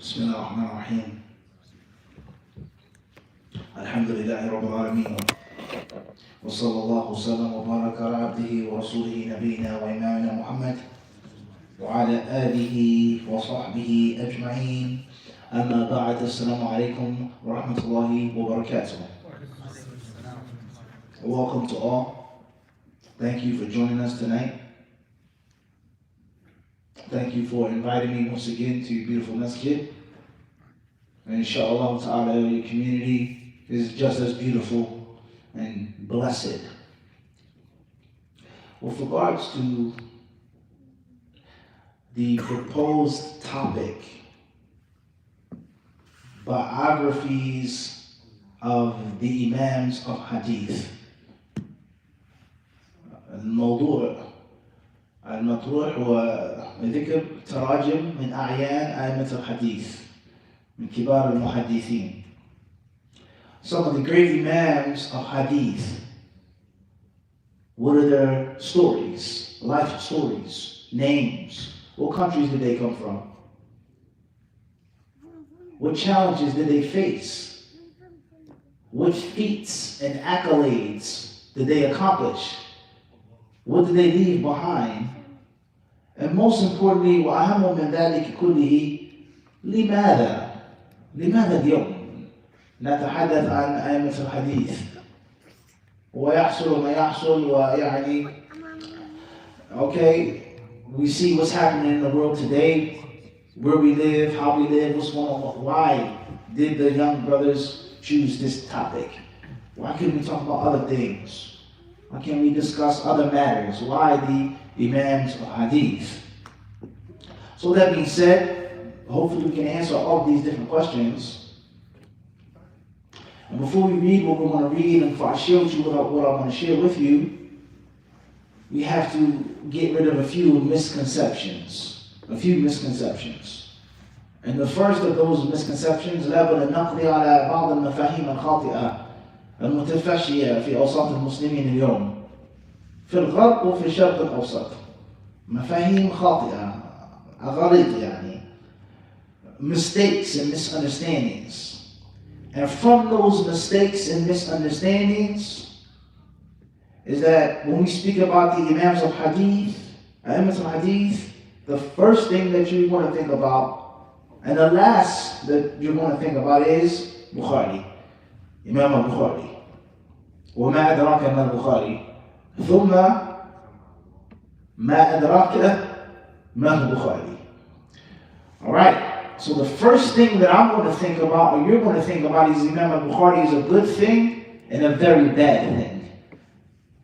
بسم الله الرحمن الرحيم. الحمد لله رب العالمين، وصلى الله وسلم وبارك على عبده ورسوله نبينا وإمامنا محمد وعلى آله وصحبه أجمعين. أما بعد، السلام عليكم ورحمة الله وبركاته. Welcome to all. Thank you for joining us tonight. Thank you for inviting me once again to your beautiful masjid. And inshallah ta'ala, your community is just as beautiful and blessed. With regards to the proposed topic, biographies of the Imams of Hadith. المطروح هو ذكر تراجم من أعيان أئمة الحديث من كبار المحدثين. Some of the great Imams of Hadith. What are their stories, life stories, names? What countries did they come from? What challenges did they face? What feats and accolades did they accomplish? What did they leave behind? And most importantly, وأهم من ذلك كله، لماذا اليوم نتحدث عن أئمة الحديث ويحصل ما يحصل ويعني okay, we see what's happening in the world today, where we live, how we live, what's going on. Why did the young brothers choose this topic? Why couldn't we talk about other things? Why can't we discuss other matters? Why the Imams of Hadith? So that being said, hopefully we can answer all of these different questions. And before we read what we're going to read, and before I share with you what I want to share with you, we have to get rid of a few misconceptions. And the first of those misconceptions, لابد النقل على بعض المفاهيم الخاطئة المتفشية في أوساط المسلمين اليوم في الغرب وفي الشرق الأوسط. مفاهيم خاطئة، أغاليط يعني, mistakes and misunderstandings. And from those mistakes and misunderstandings is that when we speak about the Imams of Hadith, A'immat al-Hadith, the first thing that you want to think about, and the last that you want to think about is Bukhari. Imam al-Bukhari. وما أدراك ما البخاري ثم ما أدراك ما البخاري. Alright, so the first thing that I'm going to think about, or you're going to think about, is Imam al-Bukhari is a good thing and a very bad thing.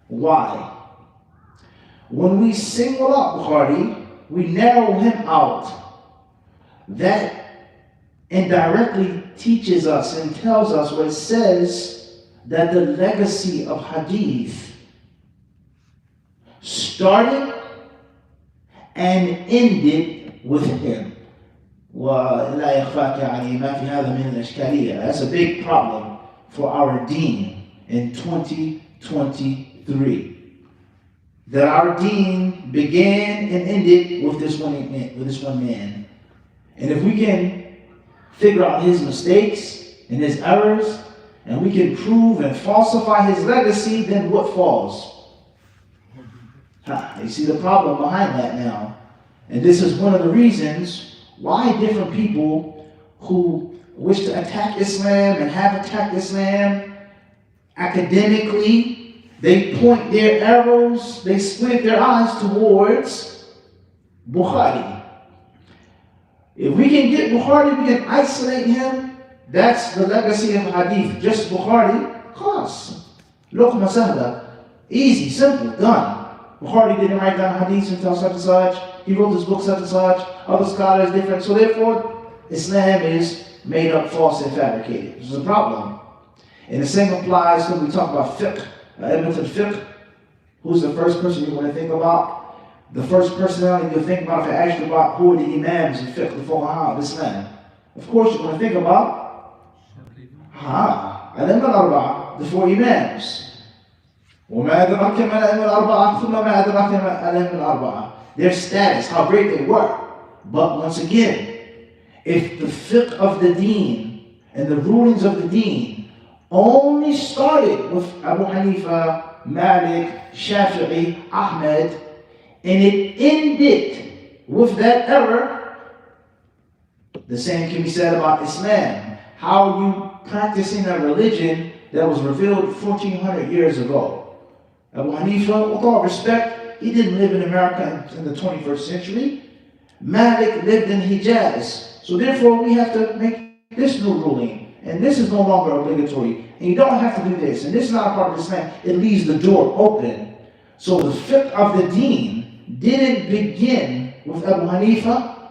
Why? When we single out Bukhari, we narrow him out. That indirectly teaches us and tells us what it says, that the legacy of Hadith started and ended with him. ولا يخفاك يعني ما في هذا من الإشكالية. That's a big problem for our deen in 2023. That our deen began and ended with this one man. And if we can figure out his mistakes and his errors, and we can prove and falsify his legacy, then what falls? You see the problem behind that now. And this is one of the reasons why different people who wish to attack Islam and have attacked Islam academically, they point their arrows, they squint their eyes towards Bukhari. If we can get Bukhari, we can isolate him. That's the legacy of Hadith. Just Bukhari, خلاص. لقمة سهلة. Easy, simple, done. Bukhari didn't write down Hadith until such and such. He wrote this book such and such. Other scholars different. So therefore, Islam is made up, false, and fabricated. This is a problem. And the same applies when we talk about fiqh. Element of fiqh. Who's the first person you want to think about? The first personality you think about if I ask you about who are the Imams of fiqh, the fuqaha of Islam. Of course, you're going to think about الأئمة الأربعة, the four Imams. وما أدراك ما الأئمة الأربعة ثم ما أدراك ما الأئمة الأربعة. Their status, how great they were. But once again, If the fiqh of the deen and the rulings of the deen only started with Abu Hanifa, Malik, Shafi'i, Ahmed, and it ended with that error, the same can be said about Islam. How are you practicing a religion that was revealed 1400 years ago? Abu Hanifa, with all respect, he didn't live in America in the 21st century. Malik lived in Hijaz. So therefore, we have to make this new ruling. And this is no longer obligatory. And you don't have to do this. And this is not a part of Islam. It leaves the door open. So the fiqh of the deen didn't begin with Abu Hanifa,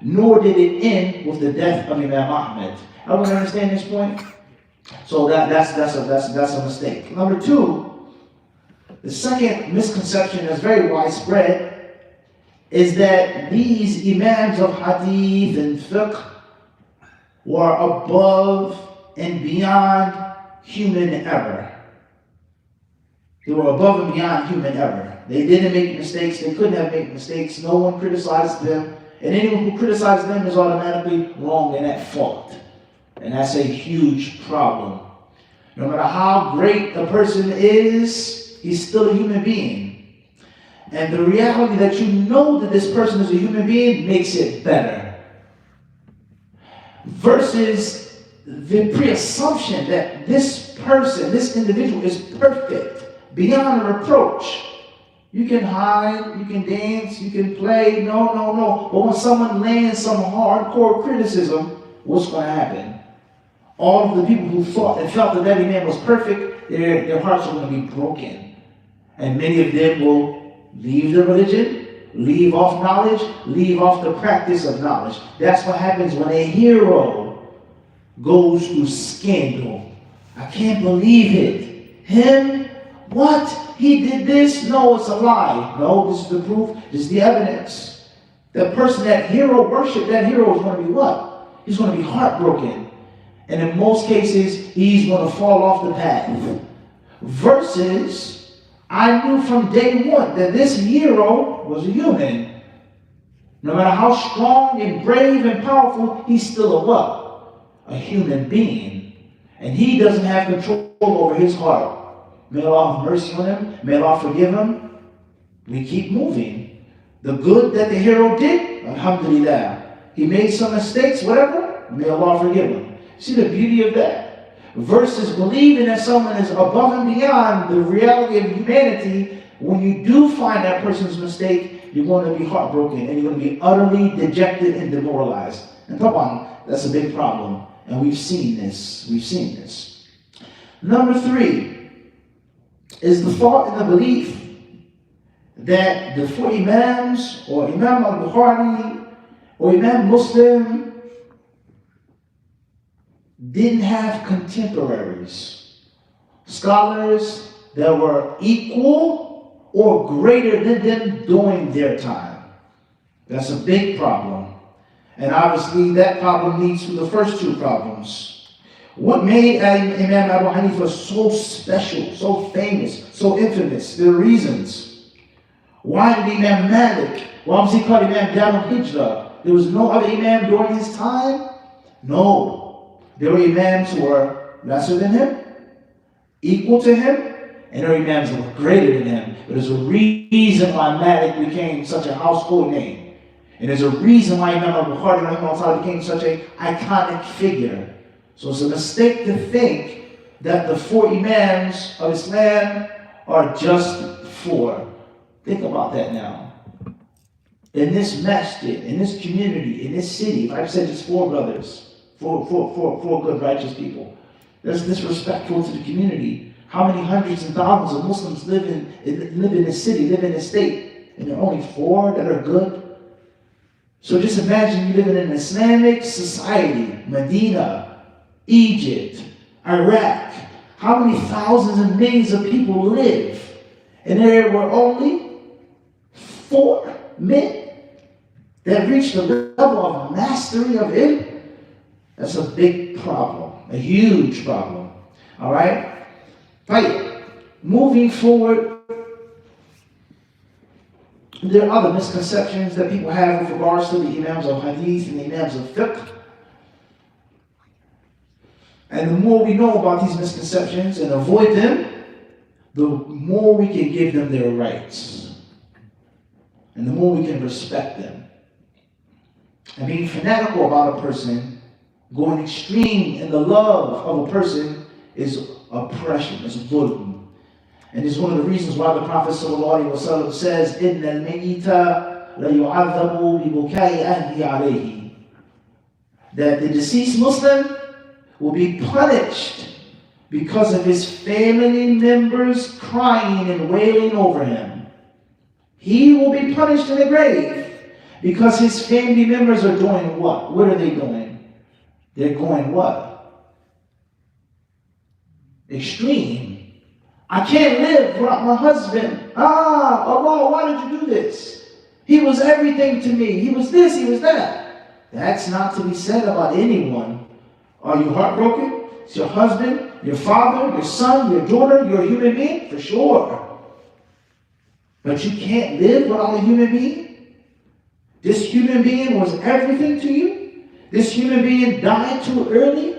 nor did it end with the death of Imam Ahmed. Everyone understand this point? So that's a mistake. Number two, the second misconception that's very widespread is that these imams of hadith and fiqh were above and beyond human error. They were above and beyond human error. They didn't make mistakes. They couldn't have made mistakes. No one criticized them. And anyone who criticizes them is automatically wrong and at fault. And that's a huge problem. No matter how great a person is, he's still a human being. And the reality that you know that this person is a human being makes it better. Versus the preassumption that this person, this individual is perfect, beyond reproach. You can hide, you can dance, you can play, no. But when someone lands some hardcore criticism, what's going to happen? All of the people who thought and felt that man was perfect, their hearts are going to be broken. And many of them will leave the religion, leave off knowledge, leave off the practice of knowledge. That's what happens when a hero goes through scandal. I can't believe it. Him? What? He did this? No, it's a lie. No, this is the proof. This is the evidence. The person that hero worship, that hero is going to be what? He's going to be heartbroken. And in most cases, he's going to fall off the path. Versus, I knew from day one that this hero was a human. No matter how strong and brave and powerful, he's still a what? A human being. And he doesn't have control over his heart. May Allah have mercy on him. May Allah forgive him. We keep moving. The good that the hero did, alhamdulillah. He made some mistakes, whatever. May Allah forgive him. See the beauty of that? Versus believing that someone is above and beyond the reality of humanity. When you do find that person's mistake, you're going to be heartbroken and you're going to be utterly dejected and demoralized. And that's a big problem. And we've seen this. Number three is the thought and the belief that the four Imams, or Imam al-Bukhari, or Imam Muslim, didn't have contemporaries, scholars that were equal or greater than them during their time. That's a big problem. And obviously that problem leads to the first two problems. What made Imam Abu Hanifa so special, so famous, so infamous? There are reasons. Why did Imam Malik, why was he called Imam Darul Hijrah? There was no other Imam during his time? No. There were Imams who were lesser than him, equal to him, and there were Imams who were greater than him. But there's a reason why Malik became such a household name. And there's a reason why Imam al-Bukhari became such an iconic figure. So it's a mistake to think that the four Imams of Islam are just four. Think about that now. In this masjid, in this community, in this city, like I said, just four brothers, four good righteous people. That's disrespectful to the community. How many hundreds and thousands of Muslims live in this city, live in this state, and there are only four that are good? So just imagine you living in an Islamic society, Medina, Egypt, Iraq. How many thousands and millions of people live? And there were only four men that reached the level of mastery of it. That's a big problem, a huge problem. All right? Right. Moving forward, There are other misconceptions that people have with regards to the Imams of Hadith and the Imams of Fiqh. And the more we know about these misconceptions and avoid them, the more we can give them their rights. And the more we can respect them. And being fanatical about a person, going extreme in the love of a person, is oppression, is dhulm. And it's one of the reasons why the Prophet ﷺ says, إِنَّ الْمَيِّتَ لَيُعَذَّبُ بِبُكَاءِ أَهْلِهِ عَلَيْهِ. That the deceased Muslim will be punished because of his family members crying and wailing over him. He will be punished in the grave because his family members are doing what? What are they doing? They're going what? Extreme. I can't live without my husband. Allah, why did you do this? He was everything to me. He was this, he was that. That's not to be said about anyone. Are you heartbroken? It's your husband, your father, your son, your daughter, you're a human being? For sure. But you can't live without a human being? This human being was everything to you? This human being died too early?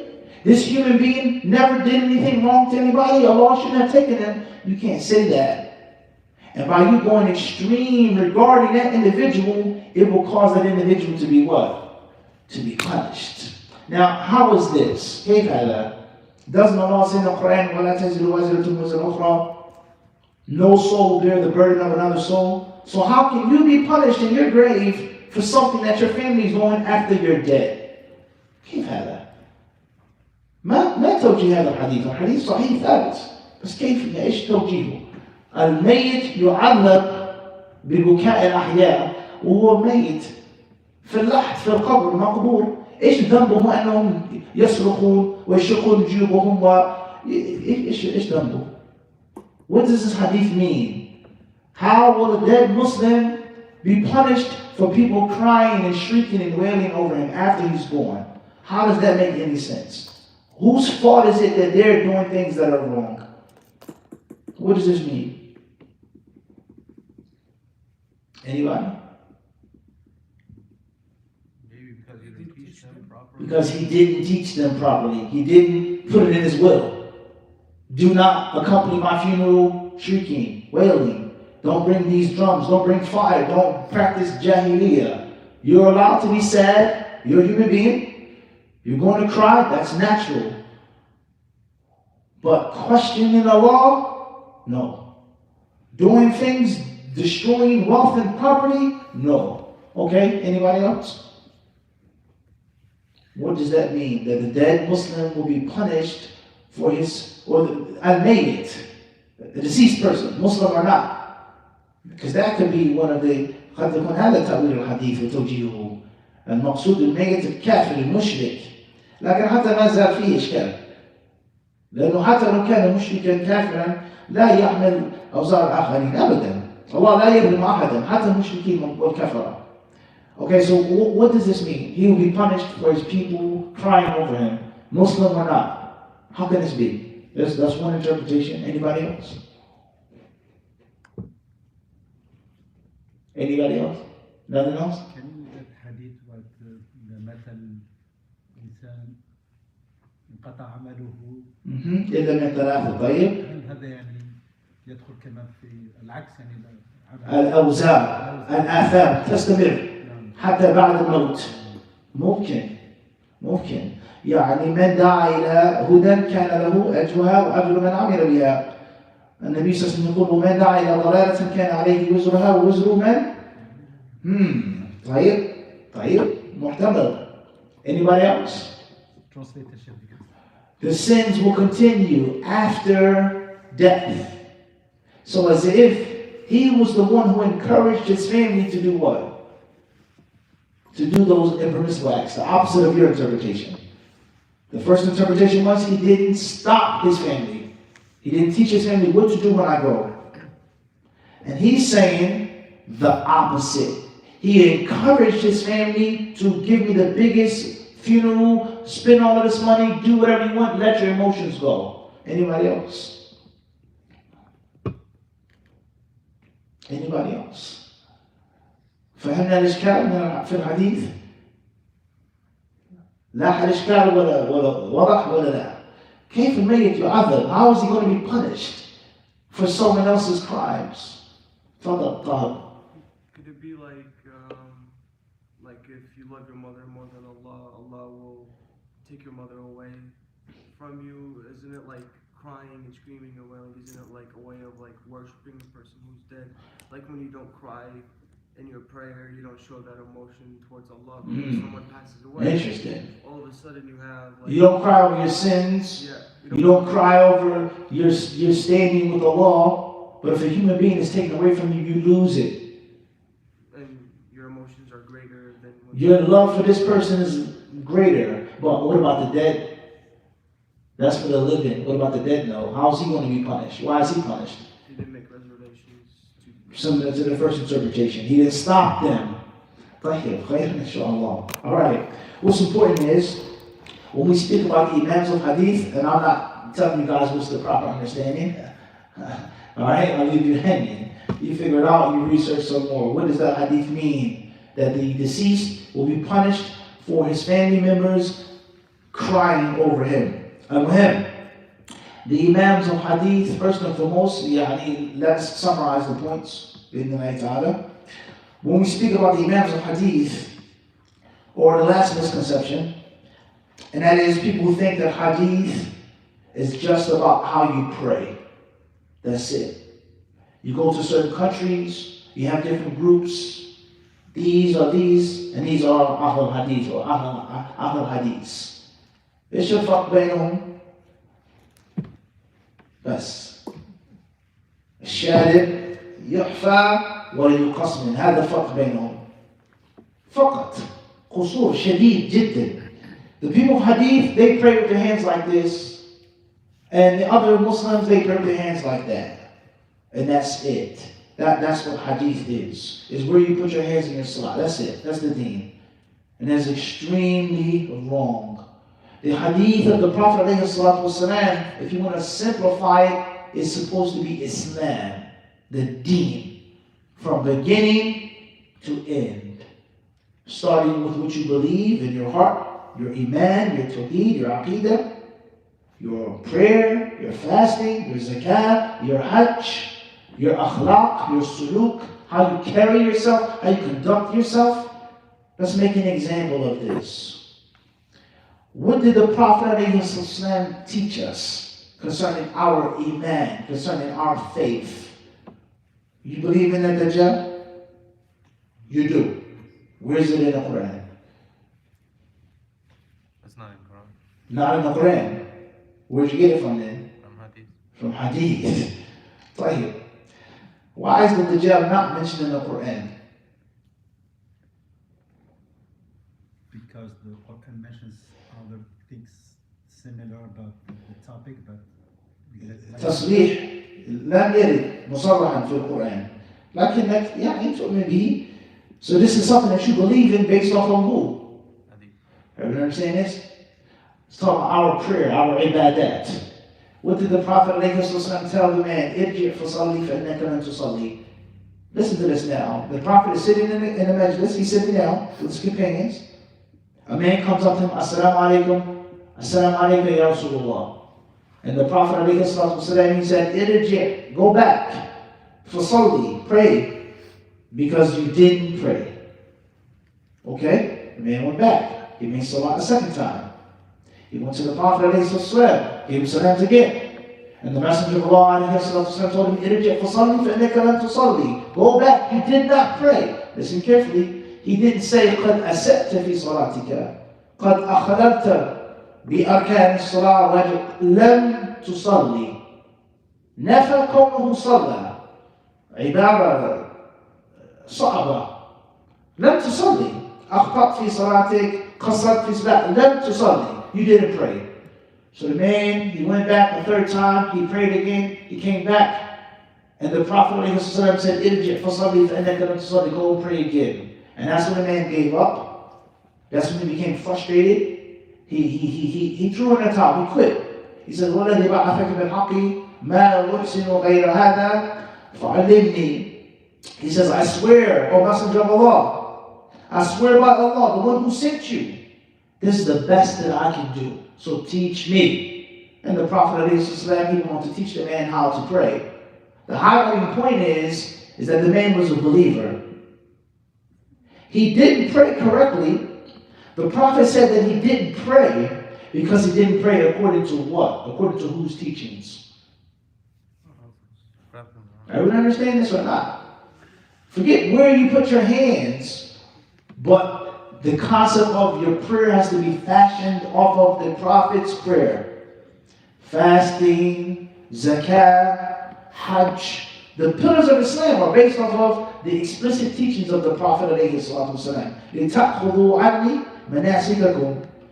This human being never did anything wrong to anybody? Allah shouldn't have taken him. You can't say that. And by you going extreme regarding that individual, it will cause that individual to be what? To be punished. Now, how is this? كيف هذا? Doesn't Allah say in the Quran, وَلَا تَزِرُ وَازِرَةٌ وِزْرَ أُخْرَى? No soul will bear the burden of another soul. So how can you be punished in your grave for something that your family is doing after you're dead? كيف هذا؟ ما توجيه هذا الحديث؟ الحديث صحيح ثابت. بس كيف ايش توجيهه؟ الميت يعذب ببكاء الأحياء وهو ميت في اللحد في القبر مقبور. ايش ذنبهم انهم يصرخون ويشقون جيوبهم ايش ذنبه؟ What does this hadith mean? How will a dead Muslim be punished for people crying and shrieking and wailing over him after he's gone? How does that make any sense? Whose fault is it that they're doing things that are wrong? What does this mean? Anybody? Because he didn't teach them properly. He didn't put it in his will. Do not accompany my funeral shrieking, wailing. Don't bring these drums. Don't bring fire. Don't practice jahiliyyah. You're allowed to be sad. You're a human being. You're going to cry. That's natural. But questioning the law? No. Doing things, destroying wealth and property? No. Okay, anybody else? What does that mean? That the dead Muslim will be punished for his, or al-mayyit, the deceased person, Muslim or not. Because that could be one of the, قد يكون هذا تأويل الحديث وتوجيهه. المقصود الميت الكافر المشرك. لكن حتى ما زال فيه إشكال. لأنه حتى لو كان مشركا كافرا لا يحمل أوزار الآخرين أبدا. الله لا يظلم أحدا حتى المشركين والكفرة. Okay, so what does this mean? He will be punished for his people crying over him, Muslim or not. How can this be? That's one interpretation. Anybody else? Anybody else? Nothing else? Can you read that hadith about the metal insan انقطع عمله إلا من ثلاثة. طيب. هل هذا يعني يدخل كمان في العكس يعني الأوزار الآثام تستمر حتى بعد الموت. ممكن يعني من دعا إلى هدى كان له أجرها وأجر من عمل بها. النبي صلى الله عليه وسلم يقول من دعا إلى ضلالة كان عليه وزرها ووزر من. طيب محتمل. Anybody else? The sins will continue after death. So as if he was the one who encouraged his family to do what? To do those impermissible acts, the opposite of your interpretation. The first interpretation was he didn't stop his family. He didn't teach his family what to do when I go. And he's saying the opposite. He encouraged his family to give me the biggest funeral, spend all of this money, do whatever you want, let your emotions go. Anybody else? Anybody else? فهمنا الإشكال في الحديث؟ لا الإشكال ولا وضح ولا لا؟ كيف الميت يعذب? How is he going to be punished for someone else's crimes? تفضل طاهر. Could it be like if you love your mother more than Allah, Allah will take your mother away from you? Isn't it like crying and screaming and wailing? Isn't it like a way of like worshiping the person who's dead? Like when you don't cry in your prayer, you don't show that emotion towards Allah. When someone passes away, Interesting. all of a sudden you have like, you don't cry over your sins. Yeah, you don't cry over your standing with Allah. But if a human being is taken away from you, you lose it. And your emotions are greater than your love for this person is greater. But what about the dead? That's for the living. What about the dead? No. How is he going to be punished? Why is he punished? He didn't make reservations. Similar to the first interpretation. He didn't stop them. All right. What's important is, when we speak about the Imams of Hadith, and I'm not telling you guys what's the proper understanding. All right, I'll leave you hanging. You figure it out, you research some more. What does that hadith mean? That the deceased will be punished for his family members crying over him. The Imams of Hadith, first and foremost, let's summarize the points in the night ta'ala. When we speak about the Imams of Hadith, or the last misconception, and that is people who think that Hadith is just about how you pray. That's it. You go to certain countries, you have different groups. These are these, and these are Ahl Hadith or Ahl Hadith. ايش الفرق بينهم؟ بس الشارب يحفى ولا يقص من هذا الفرق بينهم فقط قصور شديد جدا. The people of Hadith, they pray with their hands like this. And the other Muslims, they pray with their hands like that. And that's it. That's what Hadith is where you put your hands in your salah. That's it. That's the deen. And that's extremely wrong. The Hadith of the Prophet ﷺ, if you want to simplify it, is supposed to be Islam. The deen. From beginning to end. Starting with what you believe in your heart, your iman, your tawheed, your aqidah, your prayer, your fasting, your zakat, your hajj, your akhlaq, your suluk, how you carry yourself, how you conduct yourself. Let's make an example of this. What did the Prophet ﷺ teach us concerning our iman, concerning our faith? You believe in the Dajjal? You do. Where is it in the Quran? It's not in the Quran. Not in the Quran. Where'd you get it from then? From Hadith. From Hadith. طيب. Why is the Dajjal not mentioned in the Quran? Because the Quran mentions other things similar about the topic, but تصريح لم يرد مصرحا في القرآن. لكنك يعني تؤمن به. So this is something that you believe in based off of who? Everyone understand this? It's talking about our prayer, our ibadat. What did the Prophet ﷺ tell the man? Irji' fasalli fa'annaka lam tusalli. Listen to this now. The Prophet is sitting in the majlis. He's sitting down with his companions. A man comes up to him. Assalamu alaikum. Assalamu alaikum ya Rasulullah. And the Prophet ﷺ, he said, Irji', go back. Fasalli, pray. Because you didn't pray. Okay? The man went back. He made salah a second time. He went to the Prophet ﷺ, gave him salams again. And the Messenger of Allah ﷺ told him, Irji' fasalli fa'annaka lam tusalli. Go back, you did not pray. Listen carefully. He didn't say, قَدْ أَسَأْتَ فِي صَلَاتِكَ قَدْ أَخْلَلْتَ بِأَرْكَانِ الصَّلَاةِ لَمْ تُصَلِّ. نفى كونه صلى. عبارة صعبة. لم تصلي. أخطأت في صلاتك. قصرت في صلاتك. لم تصلي. You didn't pray. So the man, he went back a third time. He prayed again. He came back. And the Prophet ﷺ said, Irji' fasalli fa'annaka lam tusalli. Go and pray again. And that's when the man gave up. That's when he became frustrated. He threw in the towel. He quit. He said, وَالَّذِي بَعَثَكَ بِالْحَقِّ مَا أُحْسِنُ غَيْرَ هَذَا فَعَلِّمْنِي. He says, I swear, O Messenger of Allah, I swear by Allah, the one who sent you, this is the best that I can do. So teach me. And the Prophet ﷺ, he wanted to teach the man how to pray. The highlighting point is that the man was a believer. He didn't pray correctly. The Prophet said that he didn't pray because he didn't pray according to what? According to whose teachings? Everyone understand this or not? Forget where you put your hands, but the concept of your prayer has to be fashioned off of the Prophet's prayer. Fasting, zakat, hajj. The pillars of Islam are based off of the explicit teachings of the Prophet ﷺ.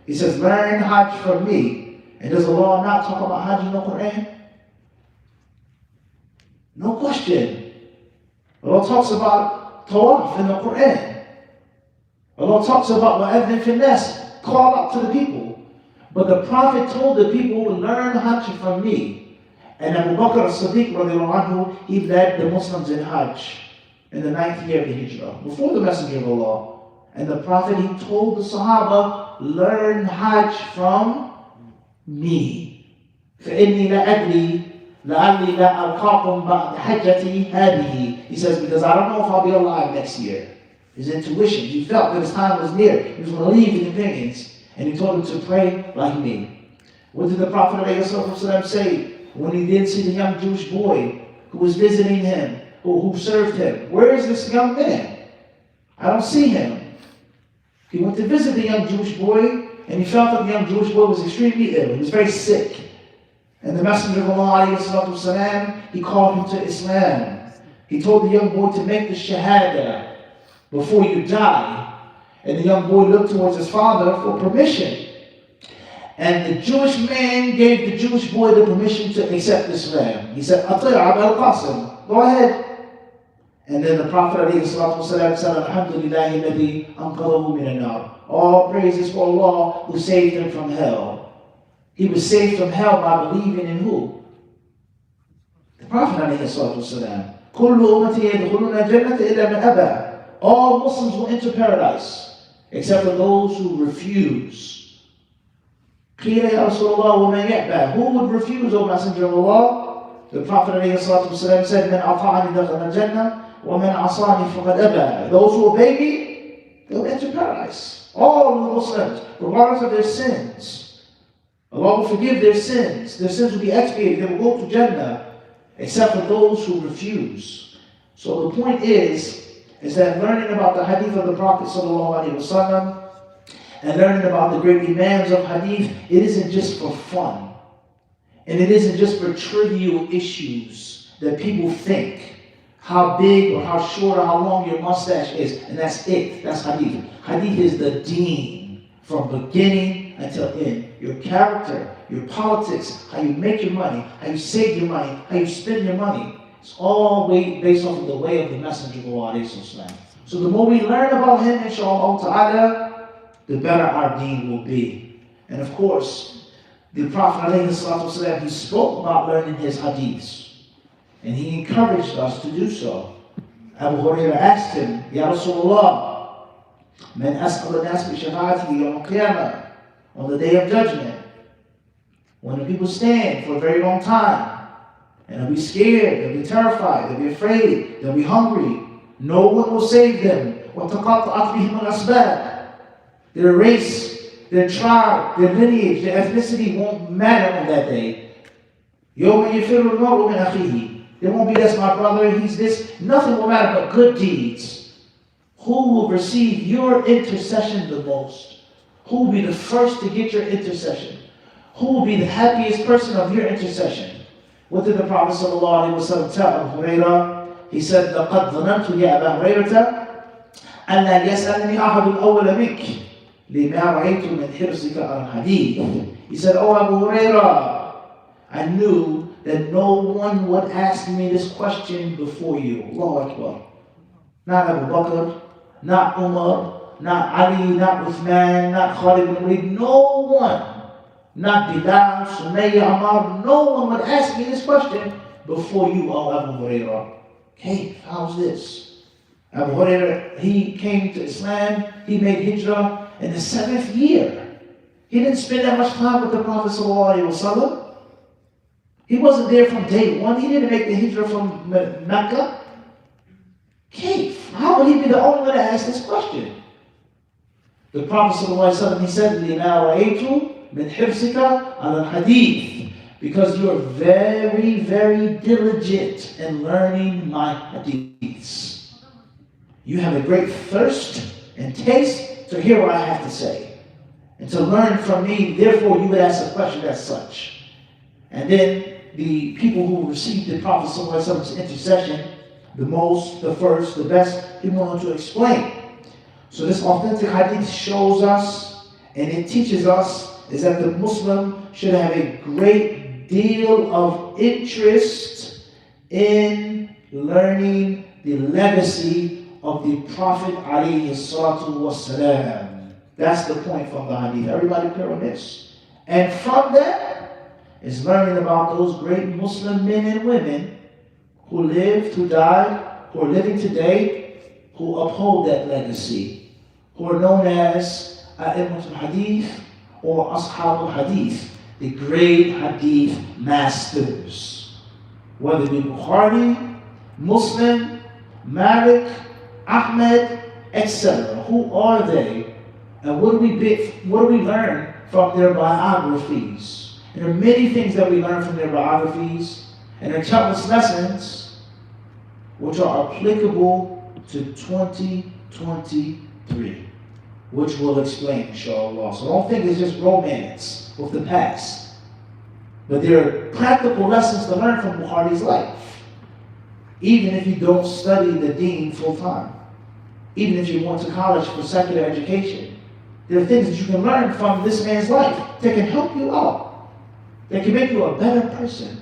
He says, learn hajj from me. And does Allah not talk about hajj in the Quran? No question. Allah talks about tawaf in the Quran. Allah talks about mu'adhin finnas, call out to the people. But the Prophet told the people, learn hajj from me. And Abu Bakr as-Siddiq, anhu, he led the Muslims in hajj in the 9th year of the Hijrah, before the Messenger of Allah. And the Prophet, he told the Sahaba, learn hajj from me. فَإِنِّي لَا أَدْرِي لَعَلِّي لَا أَلْقَاكُمْ بَعْدَ حَجَّتِي هَذِهِ. He says, because I don't know if I'll be alive next year. His intuition, he felt that his time was near. He was going to leave the companions. And he told them to pray like me. What did the Prophet ﷺ say when he did see the young Jewish boy who was visiting him, who served him? Where is this young man? I don't see him. He went to visit the young Jewish boy, and he felt that the young Jewish boy was extremely ill. He was very sick. And the Messenger of Allah, ﷺ, he called him to Islam. He told the young boy to make the shahada before you die. And the young boy looked towards his father for permission. And the Jewish man gave the Jewish boy the permission to accept Islam. He said, Ati' Abul Qasim, go ahead. And then the Prophet ﷺ said, Alhamdulillahi alladhi anqadhahu min an-nar. All praises for Allah who saved him from hell. He was saved from hell by believing in who? The Prophet ﷺ. Kullu ummati yadkhuluna jannata illa man aba. All Muslims will enter paradise, except for those who refuse. قِيلَ يَا رَسُولَ اللَّهِ وَمَنْ يَأْبَى. Who would refuse, O Messenger of Allah? The Prophet ﷺ said, مَنْ أَطَاعَنِ دَخَلَ الْجَنَّةِ وَمَنْ عَصَانِي فَقَدْ أَبَى. Those who obey me, they'll enter paradise. All the Muslims, regardless of their sins. Allah will forgive their sins. Their sins will be expiated. They will go to Jannah, except for those who refuse. So the point is that learning about the hadith of the Prophet ﷺ and learning about the great Imams of hadith, it isn't just for fun. And it isn't just for trivial issues that people think. How big or how short or how long your mustache is. And that's it. That's hadith. Hadith is the deen from beginning until end. Your character, your politics, how you make your money, how you save your money, how you spend your money. It's all based off of the way of the Messenger of Allah. So the more we learn about him, inshallah ta'ala, the better our deen will be. And of course, the Prophet ﷺ, he spoke about learning his hadiths. And he encouraged us to do so. Abu Hurairah asked him, Ya Rasulullah, man asqal an-nas bi shafa'atihi yawm al-qiyamah, on the day of judgment, when the people stand for a very long time, and they'll be scared, they'll be terrified, they'll be afraid, they'll be hungry. No one will save them. وَتَقَطَّعَتْ بِهِمُ الْأَسْبَابِ. Their race, their tribe, their lineage, their ethnicity won't matter on that day. يَوْمَ يَفِرُّ الْمَرْءُ مِنْ أَخِيهِ. There won't be, that's my brother, he's this. Nothing will matter but good deeds. Who will receive your intercession the most? Who will be the first to get your intercession? Who will be the happiest person of your intercession? What did the Prophet ﷺ tell Abu Hurairah? He said, لَقَدْ ظَنَنْتُ يَا أَبَا هُرَيْرَةَ أَنْ لَا يَسْأَلْنِي أَحَدٌ أَوَّلَ مِنْكَ لِمَا رَأَيْتُ مِنْ حِرْصِكَ عَلَى الْحَدِيثِ. He said, Oh Abu Hurairah, I knew that no one would ask me this question before you. Allahu Akbar. Not Abu Bakr, not Umar, not Ali, not Uthman, not Khalid ibn Walid. No one. Not Bilal, Sumayya, Ammar. No one would ask me this question before you, O Abu Hurairah. Hey, how's this? Abu Hurairah, he came to Islam, he made hijrah in the 7th year. He didn't spend that much time with the Prophet ﷺ. He wasn't there from day one. He didn't make the hijrah from Mecca. Kayf? How would he be the only one to ask this question? The Prophet ﷺ, he said, لِمَا رَأَيْتُ مِنْ حِفْظِكَ عَلَى الْحَدِيثِ, because you are very, very diligent in learning my hadiths. You have a great thirst and taste to hear what I have to say and to learn from me. Therefore, you would ask a question as such. And then the people who received the Prophet ﷺ's intercession, the most, the first, the best, he wanted to explain. So this authentic hadith shows us and it teaches us is that the Muslim should have a great deal of interest in learning the legacy of the Prophet ﷺ. That's the point from the hadith. Everybody clear on this? And from that is learning about those great Muslim men and women who lived, who died, who are living today, who uphold that legacy, who are known as A'immatul Hadith or Ashabul Hadith, the great Hadith masters. Whether it be Bukhari, Muslim, Malik, Ahmed, etc. Who are they? And what do we learn from their biographies? And there are many things that we learn from their biographies, and there are countless lessons which are applicable to 2023, which we'll explain, inshallah. So don't think it's just romance with the past. But there are practical lessons to learn from Bukhari's life. Even if you don't study the deen full time. Even if you went to college for secular education. There are things that you can learn from this man's life that can help you out. That can make you a better person.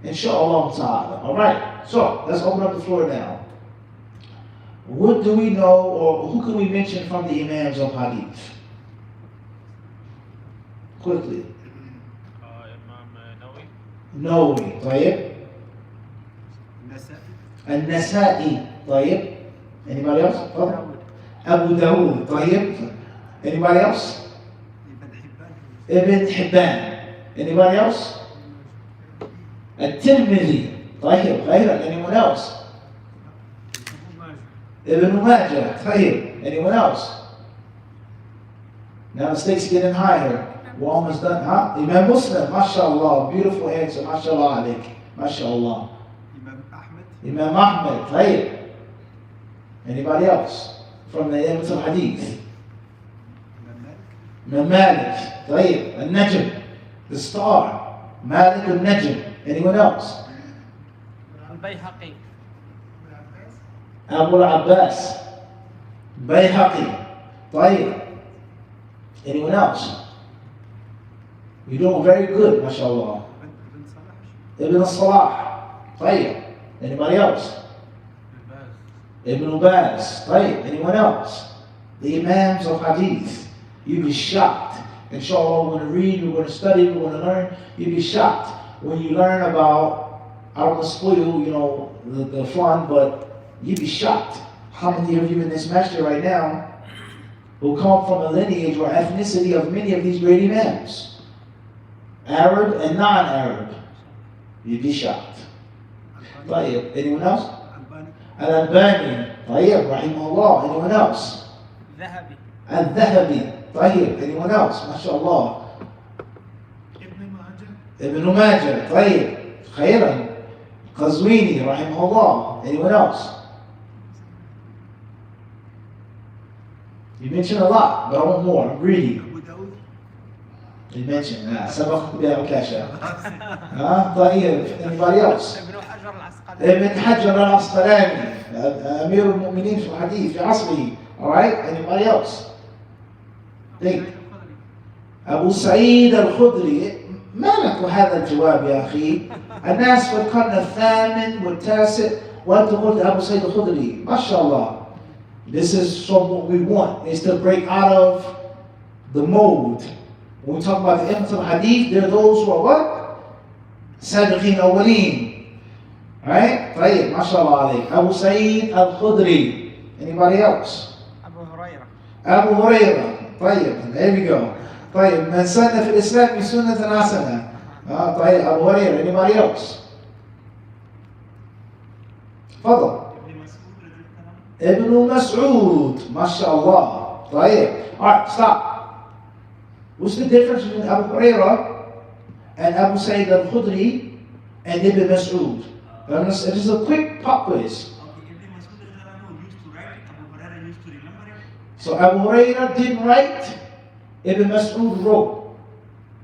Inshallah ta'ala. Alright, so let's open up the floor now. What do we know, or who can we mention from the Imams of Hadith? Quickly. Imam Nawawi, طيب. النسائي, طيب. Anybody else? Abu Dawud, طيب. Anybody else? Ibn Hibban. Anybody else? At-Tirmidhi, طيب. خيرا. Anyone else? Ibn Majah, طيب. Anyone else? Now the stakes getting higher. We're almost done, huh? Imam Muslim, mashallah, beautiful answer, mashallah alayk, mashallah. Imam Ahmed, طيب. Anybody else from the Imams of Hadith? Imam Malik, طيب. Al-Najm, the star, Malik al-Najm. Anyone else? Al-Bayhaqi. Abu al-Abbas, Bayhaqi, طيب. Anyone else? You're doing very good, mashallah. Ibn Salah, طيب. Anybody else? Ibn Baz, طيب. Anyone else? The Imams of Hadith. You'd be shocked. Inshallah, we're going to read, we're going to study, we're going to learn. You'd be shocked when you learn about, I don't want to spoil, the fun, but you'd be shocked how many of you in this masjid right now will come from a lineage or ethnicity of many of these great Imams. Arab and non-Arab. You'd be shocked. طيب. Anyone else? Al-Albani. طيب. Rahimahullah. Anyone else? Dhahabi. Al-Dhahabi. طيب. Anyone else? MashaAllah. Ibn Majah. طيب. خيرا. Qazwini. Rahimahullah. Anyone else? You mentioned a lot, but I want more. I'm greedy. You mentioned سبق بها CashApp. طيب. Anybody else? ابن حجر العسقلاني, أمير المؤمنين في الحديث في عصره. Alright? Anybody else? Think. أبو سعيد الخدري. ما لك هذا الجواب يا أخي؟ الناس في القرن الثامن والتاسع وأنت قلت أبو سعيد الخدري. ما شاء الله. This is from what we want, is to break out of the mold. When we talk about the Imams of Hadith, there are those who are what? Sabiqeen awwaleen. Alright? طيب, mashallah alayk. Abu Sa'id al-Khudri. Anybody else? Abu Hurairah. Abu Hurairah. طيب, there we go. طيب, من سنة في الإسلام سنة حسنة. طيب, Abu Hurairah. Anybody else? تفضل. Ibn Mas'ud. MashaAllah. طيب. Alright, stop. What's the difference between Abu Hurairah and Abu Sa'id al-Khudri and Ibn Mas'ud? Just a quick pop quiz. So Abu Hurairah didn't write, Ibn Mas'ud wrote.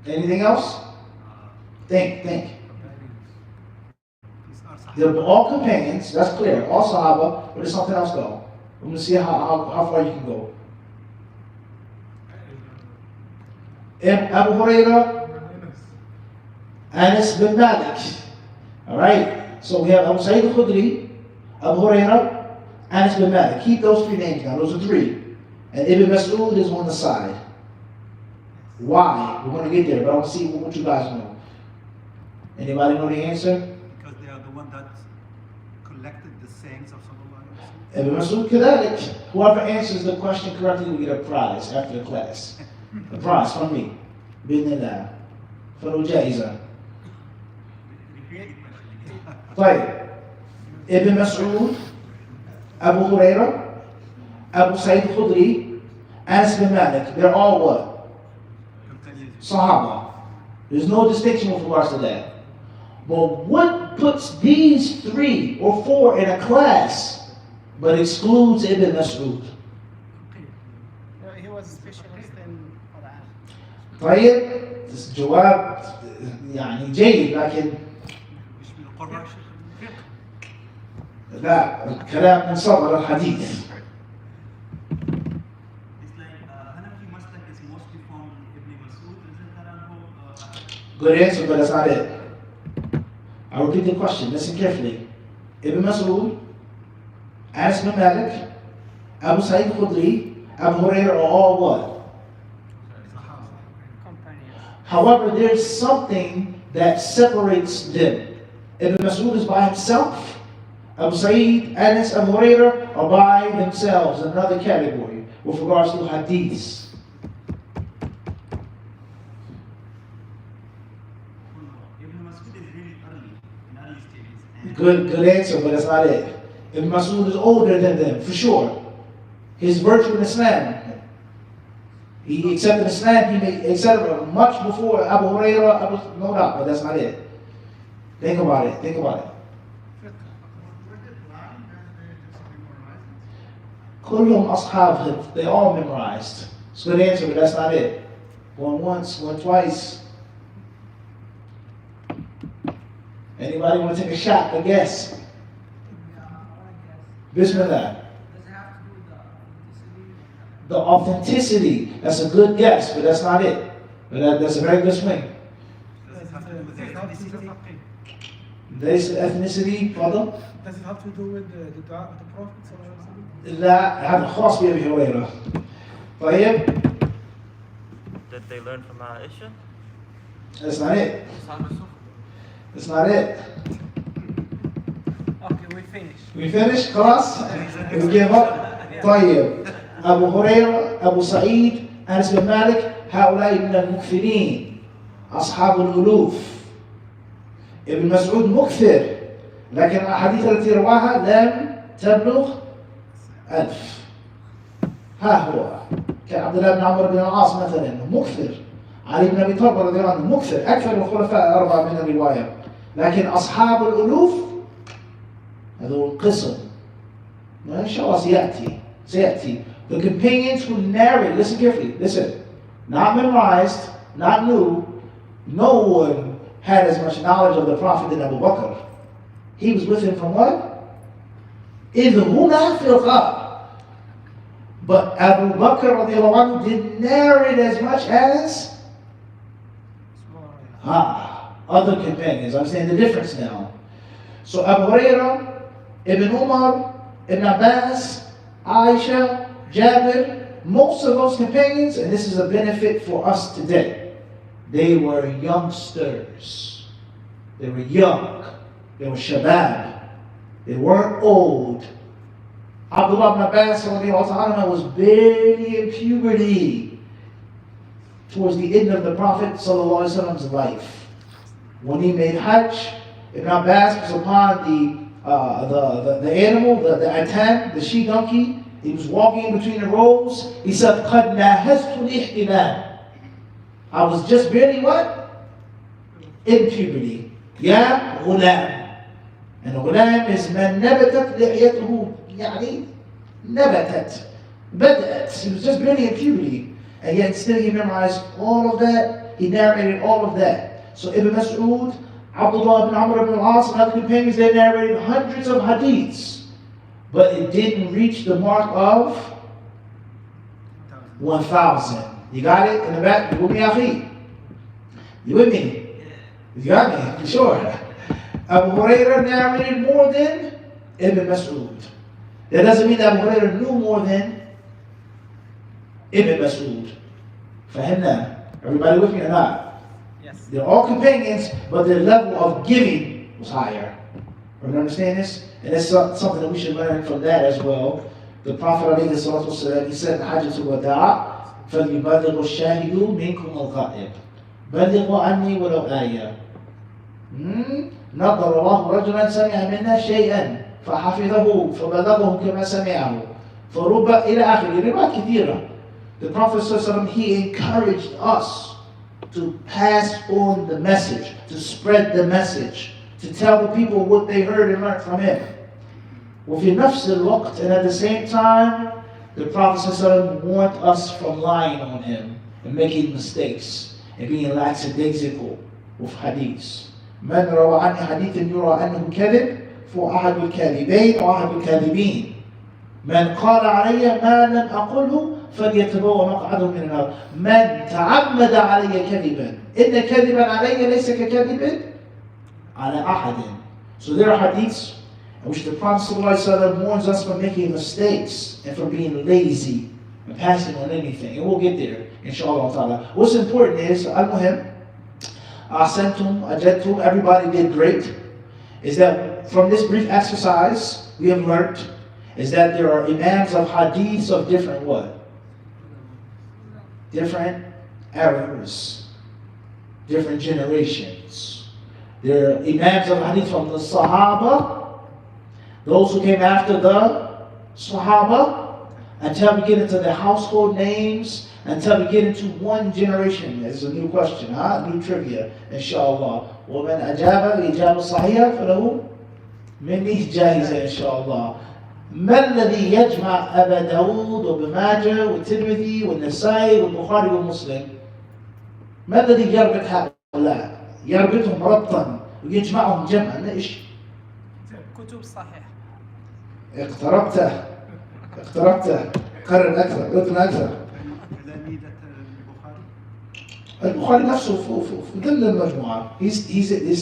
Anything else? Think. They're all companions, that's clear. All Sahaba, but there's something else though. We're going to see how far you can go. Abu Hurairah, Anas bin Malik. Alright? So we have Abu Sa'id al-Khudri, Abu Hurairah, Anas bin Malik. Keep those three names down. Those are three. And Ibn Mas'ud is on the side. Why? We're going to get there, but I want to see what you guys know. Anybody know the answer? Because they are the one that collected the sayings of Sallallahu Ibn Mas'ud Kadalik. Whoever answers the question correctly will get a prize after the class. A prize from me. Bidnillah. For no jaiza. طيب. Ibn Mas'ud, Abu Hurairah, Abu Sa'id al-Khudri, Anas bin Malik. They're all what? Sahaba. There's no distinction with regards to that. But what puts these 3 or 4 in a class but excludes Ibn Mas'ud? He was a specialist in Quran. طيب الجواب يعني جيد لكن لا الكلام من صدر الحديث. Good answer, but that's not it. I'll repeat the question. Listen carefully. Ibn Mas'ud, Anas bin Malik, Abu Sa'id al-Khudri, Abu Hurairah are all what? However, there's something that separates them. Ibn Mas'ud is by himself. Abu Sa'id, Anas, Abu Hurairah are by themselves, another category with regards to hadiths. Good answer, but that's not it. Ibn Mas'ud is older than them, for sure. His virtue in Islam, he accepted Islam, he accepted much before Abu Hurairah, no doubt, but that's not it. Think about it. كلهم أصحاب, they all memorized. It's a good answer, but that's not it. Going once, going twice. Anybody want to take a shot? A guess? Bismillah. The authenticity. That's a good guess, but that's not it. But that's a very good swing. They said ethnicity, brother? Does it have to do with the Prophet? لا هذا خاص بأبي هريرة. طيب. Did they learn from Aisha? That's not it. That's not it. Okay, we We finished. خلاص? We give up? طيب. أبو هريرة, أبو سعيد, أنس بن مالك, هؤلاء من المكثرين. أصحاب الألوف. ابن مسعود مكثر. لكن الأحاديث التي رواها لم تبلغ 1000. ها هو كعبد الله بن عمرو بن العاص مثلا مكثر. علي بن ابي طالب رضي الله عنه مكثر اكثر من الخلفاء الاربعه من الروايه. لكن اصحاب الالوف هذول قسم ما شاء الله سياتي. The companions who narrate, listen carefully, listen, not memorized, not new. No one had as much knowledge of the Prophet than Abu Bakr. He was with him from what? إذ هنا في الغار. But Abu Bakr radiallahu anhu didn't narrate as much as other companions. Understand the difference now. So Abu Hurairah, Ibn Umar, Ibn Abbas, Aisha, Jabir, most of those companions, and this is a benefit for us today, they were youngsters. They were young. They were shabab. They weren't old. Abdullah ibn Abbas was barely in puberty towards the end of the Prophet ﷺ's life. When he made Hajj, Ibn Abbas was upon the animal, the atan, the she donkey. He was walking in between the rows. He said, قَدْ نَاهَزْتُ الْإِحْتِلَامِ. I was just barely what? In puberty. Ya ghulam. And ghulam is man nabatat li'yatuhu. يعني nabatat. Bada'at. He was just barely in puberty. And yet still he memorized all of that. He narrated all of that. So Ibn Mas'ud, Abdullah ibn Amr ibn al-As, and other companions, they narrated hundreds of hadiths. But it didn't reach the mark of 1,000. You got it in the back? You with me, Akhi? You with me? You got me? For sure. Abu Hurairah narrated more than Ibn Mas'ud. That doesn't mean that Abu Hurairah knew more than Ibn Mas'ud. Fahimna? Everybody with me or not? Yes. They're all companions, but their level of giving was higher. You understand this? And that's something that we should learn from that as well. The Prophet ﷺ, he said, Hajjatul Wada' فَلْيُبَلِّغُ الشَّاهِدُ مِنْكُمُ الْغَائِبِ بَلِّغُوا عَنِّي وَلَوْ آيَةً نَضَّرَ اللَّهُ رَجُلًا سَمِعَ مِنَّا شَيْئًا فَحَفِظَهُ فَبَلَغَهُ كَمَا سَمِعَهُ فَرُبَّ إِلَى آخِرِ رِبَا كِثِيرًا. The Prophet ﷺ, he encouraged us to pass on the message, to spread the message, to tell the people what they heard and learned from him. وفي نفس الوقت, and at the same time, the Prophet ﷺ warned us from lying on him and making mistakes and being lackadaisical with hadiths. من روى عني حديث يرى أنه كذب فأحد الكاذبين أو أحد الكاذبين. من قال علي ما لم أقله فليتبوأ مقعده من النار. من تعمد علي كذبا إن كذبا علي ليس ككذب على أحد. So there are hadiths in which the Prophet ﷺ warns us from making mistakes and from being lazy and passing on anything. And we'll get there, inshallah ta'ala. What's important is, al-muhim, ahsantum, ajadtum, everybody did great, is that from this brief exercise, we have learned is that there are imams of hadiths of different what? Different eras, different generations. There are imams of hadith from the Sahaba, those who came after the Sahaba, until we get into the household names, until we get into one generation. This is a new question, new trivia, inshallah. وَمَنْ أَجَابَ الْإِجَابَ الصَّحِيحَ فَلَهُ مِنِّي جَائِزَةٌ إن شاء الله. ما الذي يجمع أبا داود وابن ماجه والترمذي والنسائي والبخاري والمسلم؟ ما الذي يربط هؤلاء؟ يربطهم ربطا ويجمعهم جمعا. ايش؟ كتب صحيح. اقتربت قرر اكثر قلت اكثر. البخاري نفسه في ضمن المجموعة. This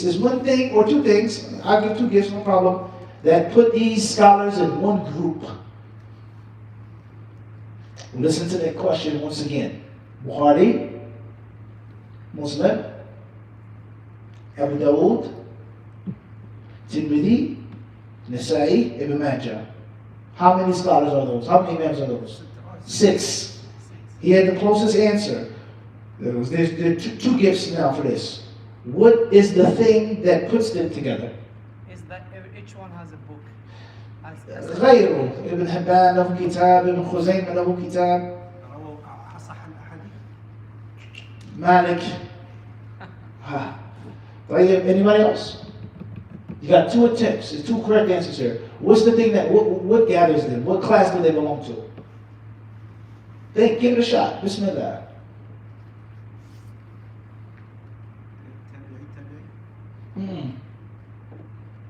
is one thing or two things. I'll give two gifts, no problem. That put these scholars in one group. Listen to that question once again. Bukhari, Muslim, Abu Dawood, Tirmidhi, Nasa'i, Ibn Majah. How many scholars are those? How many imams are those? 6. He had the closest answer. There are two gifts now for this. What is the thing that puts them together? Is that each one has a book? غيره ابن حبان له كتاب, ابن خزيمة له كتاب, Malik. طيب, anybody else? You got 2 attempts. There's 2 correct answers here. What's the thing that, what gathers them? What class do they belong to? Give it a shot. Bismillah.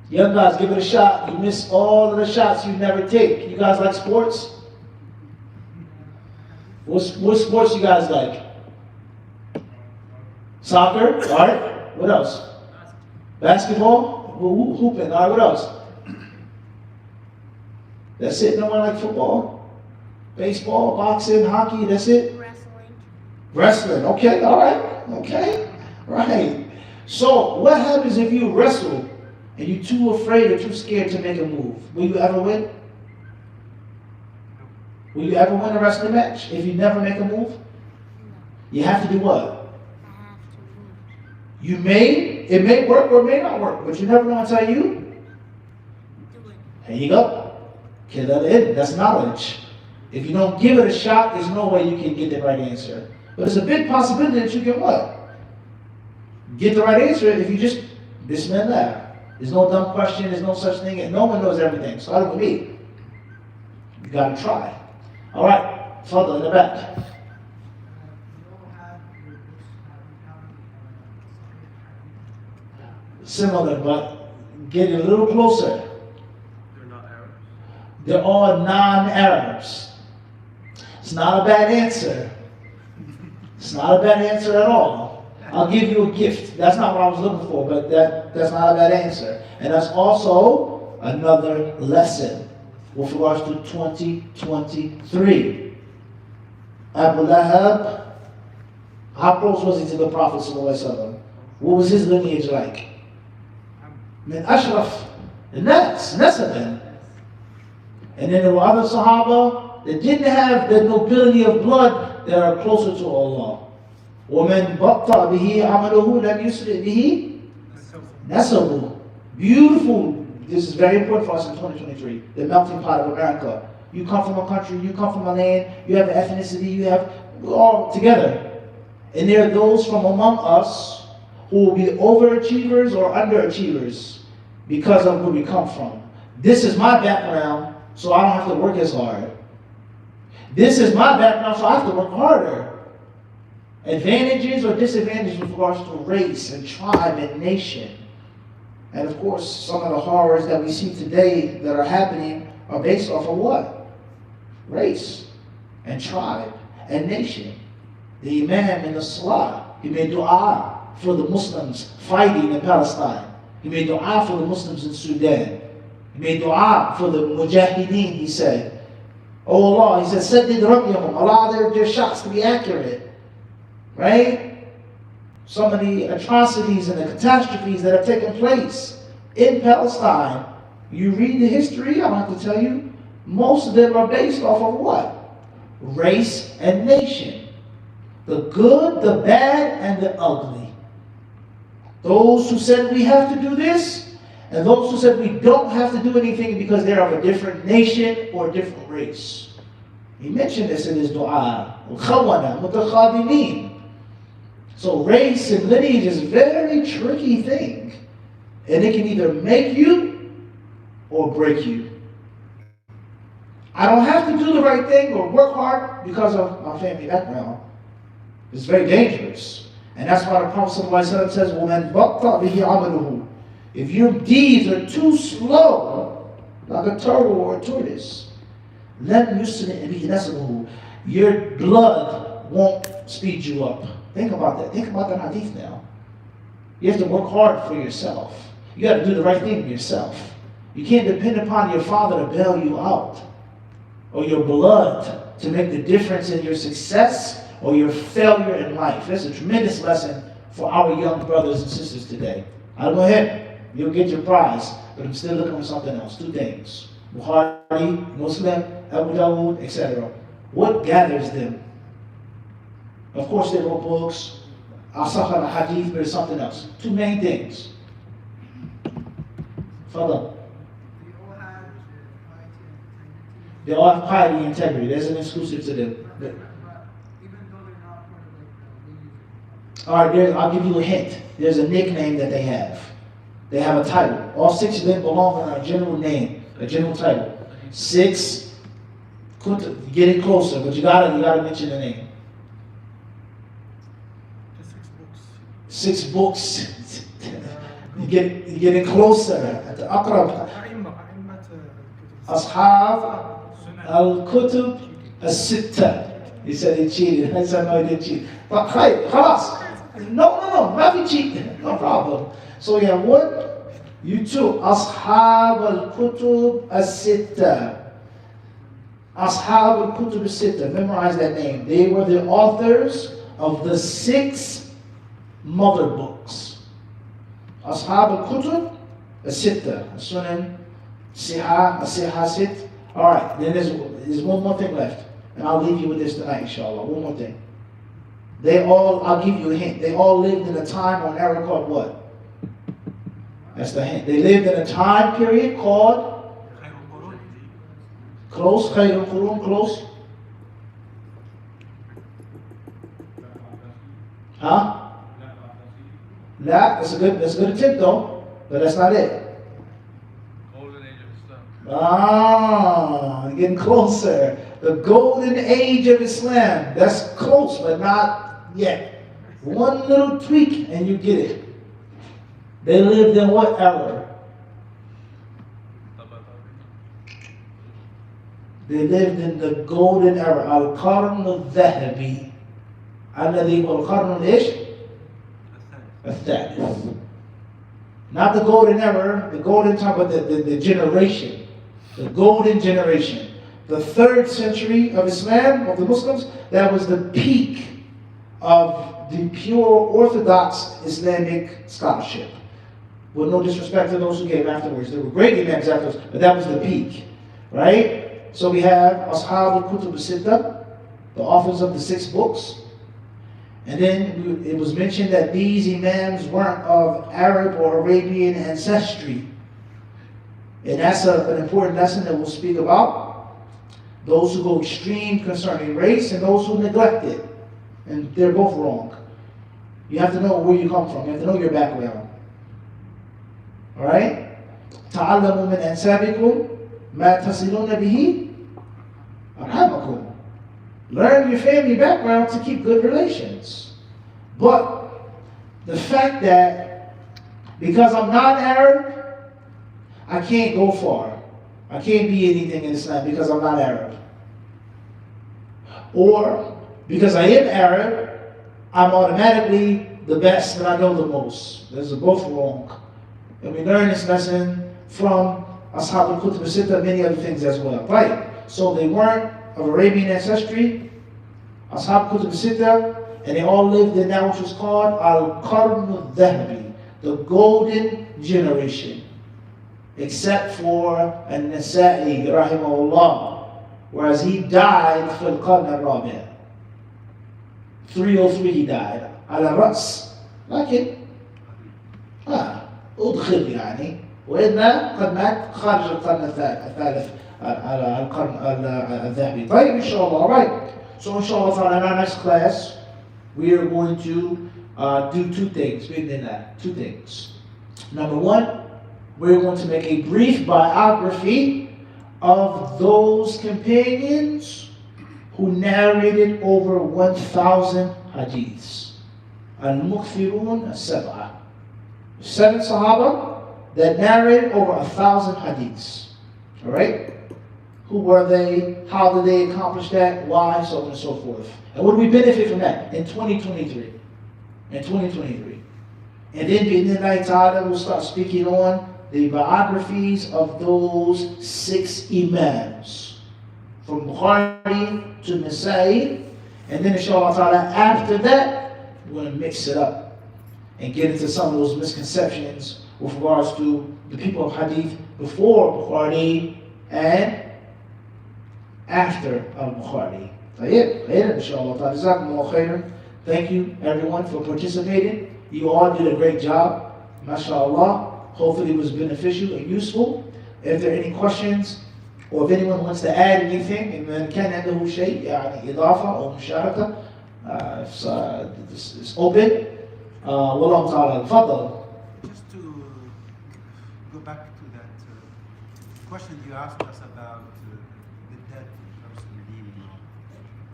Young guys, give it a shot. You miss all of the shots you never take. You guys like sports? What sports you guys like? Soccer? All right. What else? Basketball? Hooping. All right. What else? That's it. No one like football? Baseball, boxing, hockey. That's it. Wrestling. Okay. All right. Okay. Right. So what happens if you wrestle and you're too afraid or too scared to make a move, will you ever win? Will you ever win a wrestling match if you never make a move? You have to do what? It may work or it may not work, but you never know until you. There you go. Okay, that's knowledge. If you don't give it a shot, there's no way you can get the right answer. But there's a big possibility that you can what? Get the right answer if you just bismillah. There's no dumb question, there's no such thing, and no one knows everything. Start with me. You gotta try. All right, Fadl in the back. Similar, but getting a little closer. They're not Arabs. They're all non-Arabs. It's not a bad answer. It's not a bad answer at all. I'll give you a gift. That's not what I was looking for, but that's not a bad answer. And that's also another lesson with regards to 2023. Abu Lahab, how close was he to the Prophet ﷺ? What was his lineage like? Min Ashraf, Nasaban. And then there were other Sahaba that didn't have the nobility of blood that are closer to Allah. وَمَنْ بَطَّأَ بِهِ عَمَلُهُ لَمْ يُسْرِئْ بِهِ نَسَبُهُ. Beautiful. This is very important for us in 2023. The melting pot of America. You come from a country, you come from a land, you have an ethnicity, we're all together. And there are those from among us who will be overachievers or underachievers because of where we come from. This is my background, so I don't have to work as hard. This is my background, so I have to work harder. Advantages or disadvantages with regards to race and tribe and nation. And of course, some of the horrors that we see today that are happening are based off of what? Race and tribe and nation. The Imam in the Salah, he made dua for the Muslims fighting in Palestine. He made dua for the Muslims in Sudan. He made dua for the Mujahideen, he said. Oh Allah, he said, Saddid Ramyahum, allow their shots to be accurate. Right? Some of the atrocities and the catastrophes that have taken place in Palestine, you read the history, I don't have to tell you, most of them are based off of what? Race and nation. The good, the bad, and the ugly. Those who said we have to do this, and those who said we don't have to do anything because they're of a different nation or a different race. He mentioned this in his dua. So race and lineage is a very tricky thing. And it can either make you or break you. I don't have to do the right thing or work hard because of my family background. It's very dangerous. And that's why the Prophet ﷺ says, وَمَنْ بَطَّأَ بِهِ عَمَلُهُ. If your deeds are too slow, like a turtle or a tortoise, لَمْ يُسْرِئْ بِهِ نَسَبُهُ. Your blood won't speed you up. Think about that. Think about that hadith now. You have to work hard for yourself. You got to do the right thing yourself. You can't depend upon your father to bail you out, or your blood to make the difference in your success or your failure in life. That's a tremendous lesson for our young brothers and sisters today. I'll go ahead. You'll get your prize, but I'm still looking for something else. Two things. Bukhari, Muslim, Abu Dawud, etc. What gathers them? Of course, they wrote books, Asah al-Hadith, but there's something else. Two main things. Fadal. They all have piety and integrity. There's an exclusive to them. All right, I'll give you a hint. There's a nickname that they have. They have a title. All six of them belong in a general name, a general title. Six, getting closer, but you gotta mention the name. 6 books. You're getting closer. At the Aqrab. Ashab al-Kutub al-Sitta. He said he cheated. I said no, he didn't cheat. But khalas. No, not cheat. No problem. So you have one, you two. Ashab al-Kutub al-Sitta. Ashab al-Kutub al-Sitta. Memorize that name. They were the authors of the 6 mother books. Ashab al-Kutub الستة السنن الصحة ست. Alright, then there's one more thing left. And I'll leave you with this tonight, inshallah. One more thing. I'll give you a hint. They all lived in a time or an era called what? That's the hint. They lived in a time period called close, Khairul Qurun, close. Huh? Nah, that's a good attempt though, but that's not it. Golden age of Islam. Ah, getting closer. The golden age of Islam. That's close, but not yet. One little tweak and you get it. They lived in what era? They lived in the golden era. Al-Qarn al-Dhahabi. الذي هو القرن ايش؟ الثالث. Not the golden era, the golden time, but the generation. The golden generation. The 3rd century of Islam, of the Muslims, that was the peak of the pure Orthodox Islamic scholarship. With no disrespect to those who came afterwards. There were great imams afterwards, but that was the peak. Right? So we have Ashab al-Kutub al-Sitta, the authors of the 6 books. And then it was mentioned that these imams weren't of Arab or Arabian ancestry. And that's an important lesson that we'll speak about. Those who go extreme concerning race and those who neglect it. And they're both wrong. You have to know where you come from. You have to know your background. Alright? تعلموا من أنسابكم ما تصلون به أرحامكم. Learn your family background to keep good relations. But the fact that because I'm not Arab, I can't go far. I can't be anything in Islam because I'm not Arab. Or because I am Arab, I'm automatically the best and I know the most. Those are both wrong. And we learn this lesson from Ashab al-Kutub al-Sitta, many other things as well. Right? So they weren't of Arabian ancestry, Ashab al-Kutub al-Sitta, and they all lived in that which was called Al-Qarn al-Dhahabi, the golden generation. Except for An-Nasa'i, rahimahullah, whereas he died for Al-Qarn al-Rabi'. 303 he died. على الرأس. لكن أدخل يعني وإلا قد مات خارج القرن الثالث على القرن الذهبي. طيب inshallah. Alright. So inshallah in our next class we are going to do 2 things. Two things. Number 1, we're going to make a brief biography of those companions who narrated over 1,000 hadiths. Al-Mukthirun al-Sab'ah. 7 Sahaba that narrated over 1,000 hadiths. Alright? Who were they? How did they accomplish that? Why? So on and so forth. And what do we benefit from that? In 2023. And then bi'idhnillahi ta'ala we'll start speaking on the biographies of those 6 imams. From Bukhari to Nasa'i. And then inshallah ta'ala after that we're going to mix it up and get into some of those misconceptions with regards to the people of hadith before Bukhari and after al-Bukhari. Inshallah ta'ala. Jazakumullah khairan. Thank you everyone for participating. You all did a great job. MashaAllah. Hopefully it was beneficial and useful. If there are any questions or if anyone wants to add anything, إن كان عنده شيء يعني إضافة أو مشاركة, it's open. والله تعالى تفضل. Just to go back to that question you asked us about the dead person being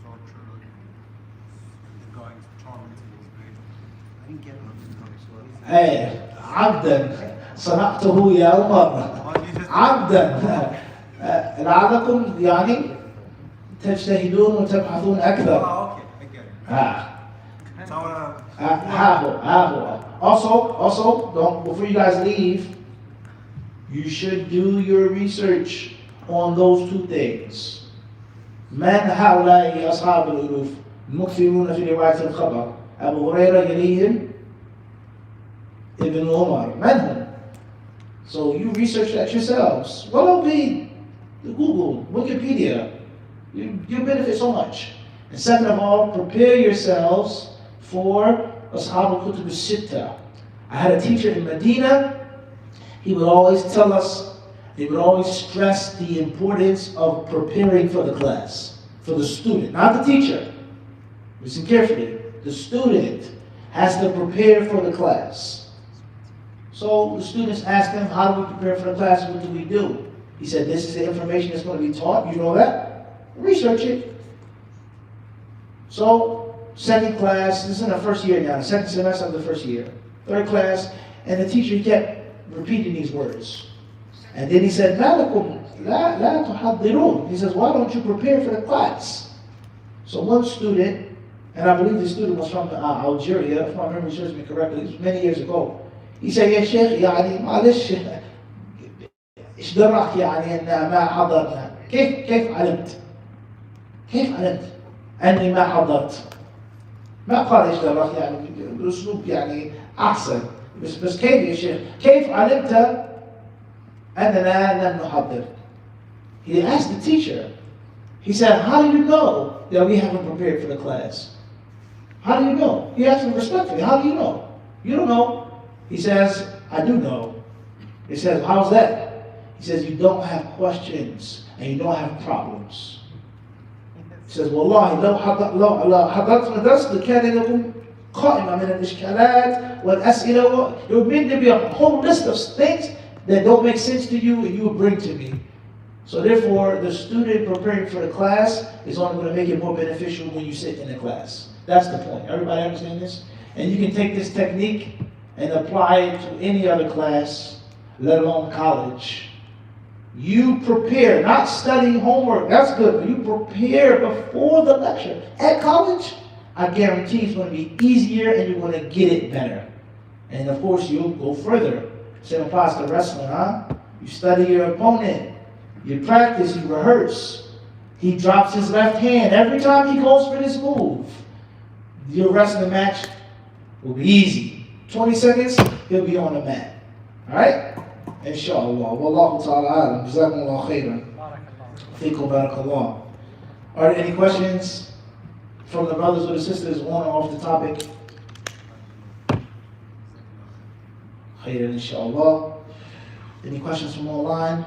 tortured and going to torment in his grave. I didn't get it. Hey, عبدا صنعته يا عمر. عبدا لعلكم يعني تجتهدون وتبحثون أكثر. Okay, I get it. Also, don't, before you guys leave, you should do your research on those 2 things. من هؤلاء أصحاب الألوف المكثرون في رواية الخبر؟ أبو هريرة يليهم ابن عمر. من هم؟ So you research that yourselves. Well, be Google, Wikipedia. You benefit so much. And second of all, prepare yourselves for Ashab al-Kutub al-Sitta. I had a teacher in Medina. He would always tell us, he would always stress the importance of preparing for the class, for the student, not the teacher. Listen carefully. The student has to prepare for the class. So the students asked him, how do we prepare for the class? What do we do? He said, this is the information that's going to be taught. You know that? Research it. So, second class, this is in the first year now, the second semester of the first year. Third class, and the teacher kept repeating these words. And then he said, مَالَكُمْ لَا تُحَضِّرُونَ. He says, why don't you prepare for the class? So one student, and I believe the student was from Algeria, if my memory serves me correctly, it was many years ago. He said, يا شيخ يعني معلش ايش دراك يعني ان ما حضرنا؟ كيف علمت؟ كيف علمت اني ما حضرت؟ ما قال ايش دراك يعني باسلوب يعني احسن بس كيف يا شيخ؟ كيف علمت اننا لم نحضر؟ He asked the teacher. He said, how do you know that we haven't prepared for the class? How do you know? He asked him respectfully, how do you know? You don't know. He says, I do know. He says, how's that? He says, you don't have questions and you don't have problems. He says, والله لو حضرت درس كان لكم قائمة من الإشكالات والأسئلة. It would mean to be a whole list of things that don't make sense to you and you would bring to me. So therefore, the student preparing for the class is only going to make it more beneficial when you sit in the class. That's the point. Everybody understand this? And you can take this technique and apply it to any other class, let alone college. You prepare, not studying homework, that's good, but you prepare before the lecture. At college, I guarantee it's going to be easier and you're going to get it better. And of course, you'll go further. Same applies to wrestling, huh? You study your opponent, you practice, you rehearse. He drops his left hand every time he goes for this move. Your wrestling match will be easy. 20 seconds, he'll be on the mat. Alright? Inshallah. Wallahu ta'ala alam. Jazakumullah khairan. Fikum barakallah. Are there any questions from the brothers or the sisters on or off the topic? Khairan, inshallah. Any questions from online?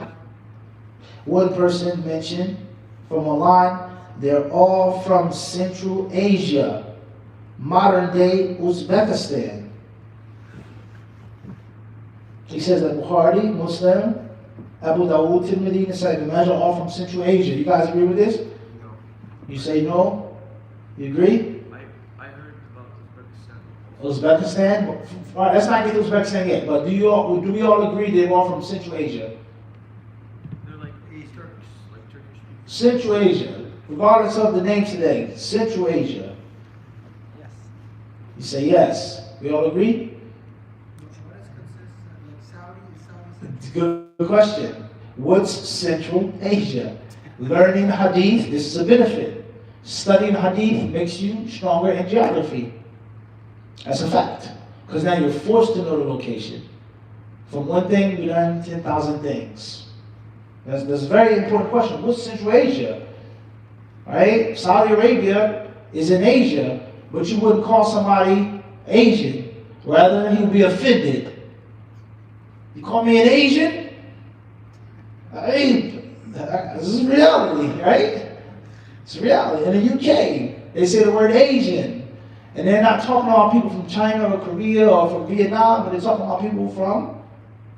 One person mentioned from online, they're all from Central Asia, modern day Uzbekistan. He says that Bukhari, Muslim, Abu Dawud, Tirmidhi, Nasai, Ibn Majah, all from Central Asia. You guys agree with this? No. You say no? You agree? I heard about Uzbekistan. Uzbekistan? All right, let's not get to Uzbekistan yet, but do we all agree they're all from Central Asia? They're like East Turks, like Turkish people. Central Asia, regardless of the name today, Central Asia. Yes. You say yes. We all agree? What is consistent? Like Saudi? Good question. What's Central Asia? Learning Hadith, this is a benefit. Studying Hadith makes you stronger in geography. That's a fact. Because now you're forced to know the location. From one thing, we learn 10,000 things. That's a very important question. What's Central Asia? Right? Saudi Arabia is in Asia, but you wouldn't call somebody Asian. Rather, he would be offended. You call me an Asian? This is reality, right? It's reality. In the UK, they say the word Asian. And they're not talking about people from China or Korea or from Vietnam, but they're talking about people from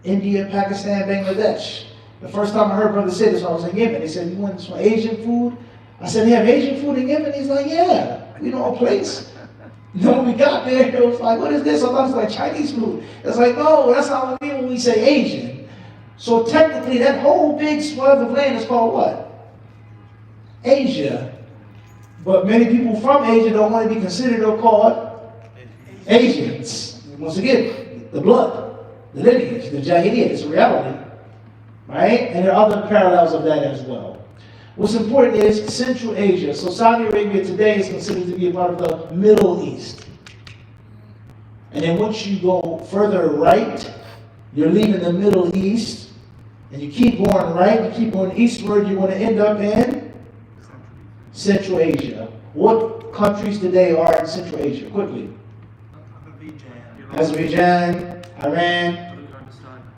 India, Pakistan, Bangladesh. The first time I heard brother say this, I was in Yemen. They said, you want some Asian food? I said, they have Asian food in Yemen? He's like, yeah, we know a place. You know, when we got there, it was like, what is this? I thought it was like Chinese food. It's like, no, that's not what we mean when we say Asian. So technically, that whole big swath of land is called what? Asia. But many people from Asia don't want to be considered or called Asians. Once again, the blood, the lineage, the Jahiliyyah, it's a reality. Right? And there are other parallels of that as well. What's important is Central Asia. So Saudi Arabia today is considered to be a part of the Middle East. And then once you go further right, you're leaving the Middle East, and you keep going right, you keep going eastward, you're going to end up in Central Asia. What countries today are in Central Asia? Quickly. Azerbaijan, Iran,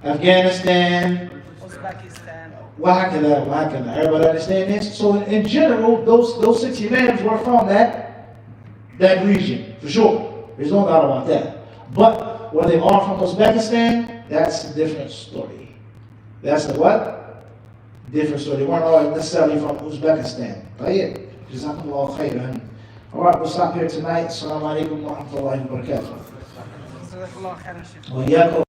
Afghanistan, Uzbekistan. Wahakala. Everybody understand this? So in general, those 6 imams were from that region, for sure. There's no doubt about that. But where they are from Uzbekistan, that's a different story. That's a what? Different story. They weren't all necessarily from Uzbekistan. طيب. Jazakumullah khairan. Alright, we'll stop here tonight. Assalamu alaikum wa rahmatullahi wa barakatuh. جزاك الله خيرا شيخ. وإياكم.